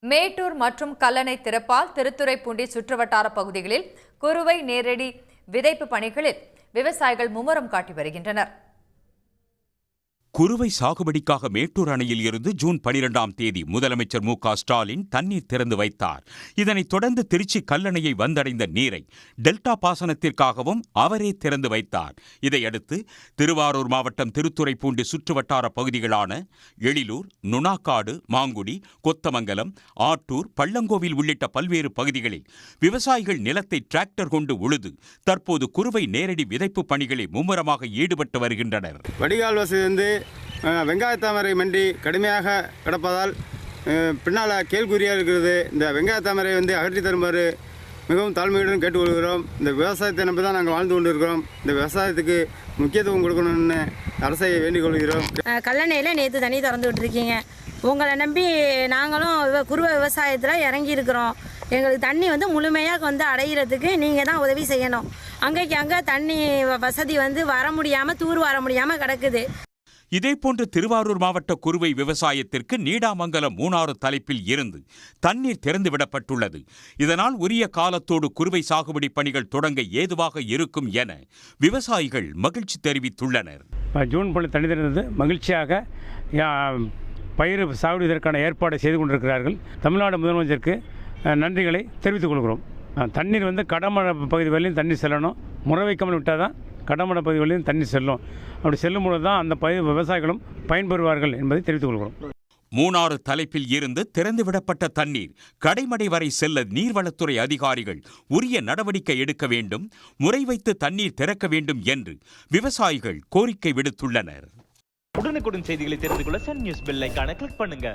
மேட்டூர் மற்றும் கல்லணை திறப்பால் திருத்துறைப்பூண்டி சுற்றுவட்டார பகுதிகளில் குறுவை நேரடி விதைப்பு பணிகளில் விவசாயிகள் மும்முரம் காட்டி வருகின்றனர். குறுவை சாகுபடிக்காக மேட்டூர் அணையில் இருந்து ஜூன் 12ஆம் தேதி முதலமைச்சர் மு.க.ஸ்டாலின் தண்ணீர் திறந்து வைத்தார். இதனைத் தொடர்ந்து திருச்சி கல்லணையை வந்தடைந்த நீரை டெல்டா பாசனத்திற்காகவும் அவரே திறந்து வைத்தார். இதையடுத்து திருவாரூர் மாவட்டம் திருத்துறைப்பூண்டி சுற்றுவட்டார பகுதிகளான எழிலூர், நுணாக்காடு, மாங்குடி, கொத்தமங்கலம், ஆட்டூர், பள்ளங்கோவில் உள்ளிட்ட பல்வேறு பகுதிகளில் விவசாயிகள் நிலத்தை டிராக்டர் கொண்டு உழுது தற்போது குறுவை நேரடி விதைப்பு பணிகளில் மும்முரமாக ஈடுபட்டு வருகின்றனர். வடிகால் வசதி வெங்காயத்தாமரை மண்டி கடுமையாக கிடப்பதால் பின்னால் கேள்விக்குறியாக இருக்கிறது. இந்த வெங்காயத்தாமரை அகற்றி தருமாறு மிகவும் தாழ்மையுடன் கேட்டுக்கொள்கிறோம். இந்த விவசாயத்தை நம்பி தான் நாங்கள் வாழ்ந்து கொண்டு இருக்கிறோம். இந்த விவசாயத்துக்கு முக்கியத்துவம் கொடுக்கணும்னு அரசை வேண்டிக் கொள்கிறோம். கல்லணையில் நேற்று தண்ணி திறந்து விட்டுருக்கீங்க. உங்களை நம்பி நாங்களும் குறுவை விவசாயத்தில் இறங்கி இருக்கிறோம். எங்களுக்கு தண்ணி முழுமையாக அடைகிறதுக்கு நீங்கள் தான் உதவி செய்யணும். அங்கேக்கு அங்கே தண்ணி வசதி வர முடியாமல் தூர் வர முடியாமல் கிடக்குது. இதேபோன்று திருவாரூர் மாவட்ட குறுவை விவசாயத்திற்கு நீடாமங்கலம் மூணாறு தலைப்பில் இருந்து தண்ணீர் திறந்துவிடப்பட்டுள்ளது. இதனால் உரிய காலத்தோடு குறுவை சாகுபடி பணிகள் தொடங்க ஏதுவாக இருக்கும் என விவசாயிகள் மகிழ்ச்சி தெரிவித்துள்ளனர். ஜூன் போல தண்ணி திறந்தது மகிழ்ச்சியாக பயிர் சாகுபடிதற்கான ஏற்பாடு செய்து கொண்டிருக்கிறார்கள். தமிழ்நாடு முதலமைச்சருக்கு நன்றிகளை தெரிவித்துக் கொள்கிறோம். தண்ணீர் கடமடை பகுதி வரையிலும் தண்ணீர் செல்லணும். முறை வைக்காமல் விட்டால் தான் கடமடை பகுதி வரையிலும் தண்ணீர் செல்லும். அப்படி செல்லும் பொழுது தான் அந்த விவசாயிகளும் பயன்பெறுவார்கள் என்பதை தெரிவித்துக் கொள்கிறோம். மூணாறு தலைப்பில் இருந்து திறந்துவிடப்பட்ட தண்ணீர் கடைமடை வரை செல்ல நீர்வளத்துறை அதிகாரிகள் உரிய நடவடிக்கை எடுக்க வேண்டும், முறை வைத்து தண்ணீர் திறக்க வேண்டும் என்று விவசாயிகள் கோரிக்கை விடுத்துள்ளனர். உடனுக்குடன் செய்திகளை தெரிந்து கொள்ள சன் நியூஸ் பெல் ஐகானை கிளிக் பண்ணுங்க.